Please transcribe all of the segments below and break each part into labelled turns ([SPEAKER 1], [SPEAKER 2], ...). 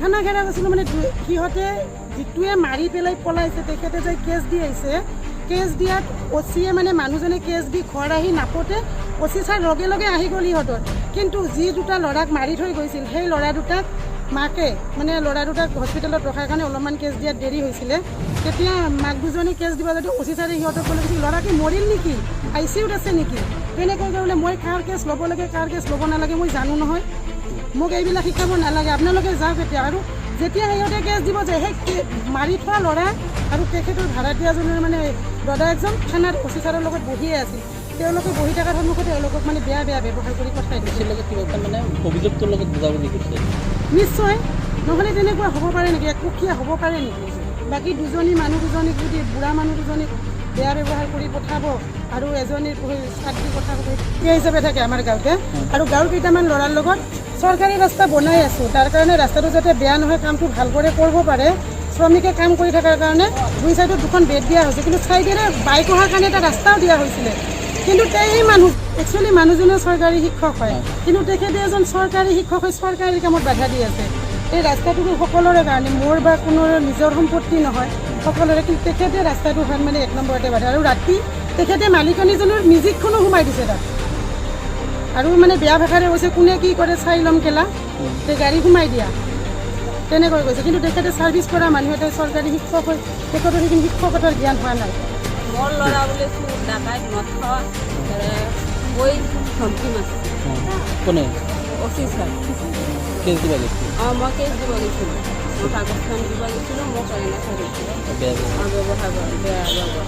[SPEAKER 1] থানা ঘেৰা গৈছিলোঁ মানে সিহঁতে যিটোৱে মাৰি পেলাই পলাইছে তেখেতে যে কেছ দি আহিছে, কেছ দিয়াত অচিয়ে মানে মানুহজনে কেছ দি ঘৰ আহি নাপতে অচি ছাৰ লগে লগে আহি গ'ল সিহঁতৰ। কিন্তু যি দুটা ল'ৰাক মাৰি থৈ গৈছিল সেই ল'ৰা দুটাক মাকে মানে ল'ৰা দুটাক হস্পিটেলত ৰখাৰ কাৰণে অলপমান কেছ দিয়াত দেৰি হৈছিলে। তেতিয়া মাক দুজনী কেছ দিব যদি অচি ছাৰে সিহঁতক ক'লে কৈছিল ল'ৰা কি মৰিল নেকি, ICUত আছে নেকি, তেনেকৈ ক'লে মই কাৰ কেছ ল'ব লাগে কাৰ কেছ ল'ব নালাগে মই জানো নহয়, মোক এইবিলাক শিকাব নালাগে, আপোনালোকে যাওক এতিয়া। আৰু যেতিয়া সিহঁতে কেছ দিব যে সেই মাৰি থোৱা ল'ৰা আৰু তেখেতৰ ভাড়াতীয়াজনৰ মানে দাদা এজন থানাত অচি ছাৰৰ লগত বহিয়ে আছিল। তেওঁলোকে বহি থকাৰ সন্মুখতে তেওঁলোকক মানে বেয়া বেয়া ব্যৱহাৰ কৰি পঠাই দিছিল।
[SPEAKER 2] মানে অভিযোগটোৰ লগত বুজাবুজি কৰিছে।
[SPEAKER 1] নিশ্চয়, নহ'লে তেনেকুৱা হ'ব পাৰে নেকি, একপক্ষীয়া হ'ব পাৰে নেকি? বাকী দুজনীক যদি বুঢ়া মানুহ দুজনীক বেয়া ব্যৱহাৰ কৰি পঠাব আৰু এজনীৰ ছাত্ৰী পঠাব সেই হিচাপে থাকে আমাৰ গাঁৱতে। আৰু গাঁৱৰ কেইটামান ল'ৰাৰ লগত চৰকাৰী ৰাস্তা বনাই আছোঁ, তাৰ কাৰণে ৰাস্তাটো যাতে বেয়া নহয় কামটো ভালদৰে কৰিব পাৰে, শ্ৰমিকে কাম কৰি থকাৰ কাৰণে দুই চাইডত দুখন বেড দিয়া হৈছে, কিন্তু চাইডেৰে বাইক অহাৰ কাৰণে এটা ৰাস্তাও দিয়া হৈছিলে। কিন্তু সেই মানুহ একচুৱেলি মানুহজনে চৰকাৰী শিক্ষক হয়, কিন্তু তেখেতে এজন চৰকাৰী শিক্ষক হৈ চৰকাৰী কামত বাধা দি আছে। এই ৰাস্তাটো সকলোৰে কাৰণে, মোৰ বা কোনো নিজৰ সম্পত্তি নহয়, সকলোৰে, কিন্তু তেখেতে ৰাস্তাটো ভাল মানে এক নম্বৰতে বাধা। আৰু ৰাতি তেখেতে মালিকানীজনৰ মিউজিকখনো সোমাই দিছে তাত, আৰু মানে বেয়া ভাষাৰে কৈছে কোনে কি কৰে চাই ল'ম কেলা, সেই গাড়ী সোমাই দিয়া তেনেকৈ কৈছে। কিন্তু তেখেতে ছাৰ্ভিচ কৰা মানুহ এটা চৰকাৰী শিক্ষক হৈ তেখেতৰ সেইখিনি শিক্ষকতাৰ জ্ঞান হোৱা নাই।
[SPEAKER 3] মোৰ ল'ৰা বোলে চুৰ ডাকাইত মদ খোৱা গৈ ধমকি মাৰিছে।
[SPEAKER 2] কোনে
[SPEAKER 3] অচি ছাৰ
[SPEAKER 2] কেছ দিব গৈছিল?
[SPEAKER 3] মই কেছ দিব গৈছিলোঁ, মই কাগজখন দিব গৈছিলোঁ, মোক এনেকৈ ব্যৱহাৰ কৰে বেয়া ব্যৱহাৰ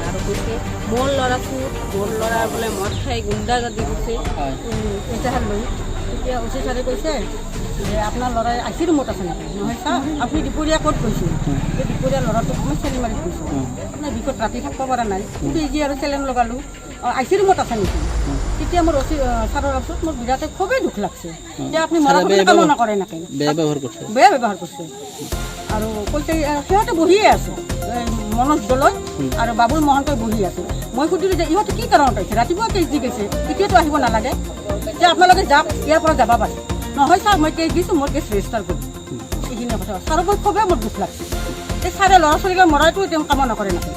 [SPEAKER 3] আৰু কৈছে মোৰ ল'ৰা চুৰ, মোৰ ল'ৰা বোলে মদ খাই গুণ্ডাগৰ্দি কৰিছে পইচা লৈ। তেতিয়া অচি ছাৰে কৈছে যে আপোনাৰ ল'ৰাই আই চি ৰুমত আছে নেকি? নহয় ছাৰ, আপুনি দুপৰীয়া ক'ত গৈছিল? এই দুপৰীয়া ল'ৰাটোক মই চেলি মাৰি গৈছোঁ, আপোনাৰ বিষত ৰাতি থাকিব পৰা নাই, কিন্তু এই আৰু চেলেন লগালোঁ, আই চি ৰুমত আছে নেকি? তেতিয়া মোৰ অচি ছাৰৰ ওচৰত মোৰ বিৰাটে খুবেই দুখ লাগছে যে আপুনি মৰা কামনা কৰে নেকি, বেয়া ব্যৱহাৰ কৰিছে। আৰু কৈছে সিহঁতে বহিয়ে আছোঁ, মনোজ দলৈ আৰু বাবুল মহন্তই বহি আছোঁ। মই সুধিলোঁ যে ইহঁতে কি কাৰণত আহিছে, ৰাতিপুৱা কেছ দি গৈছে, এতিয়াতো আহিব নালাগে, যে আপোনালোকে যাওক, ইয়াৰ পৰা যাব পাৰে। নহয় ছাৰ, মই কেছ দিছোঁ, মোৰ কেছ ৰেজিষ্টাৰ কৰিম, এইখিনি কথা। ছাৰৰ খুবেই মোৰ দুখ লাগছে, এই ছাৰে ল'ৰা ছোৱালীক মৰাটো তেওঁ কাম নকৰে নেকি?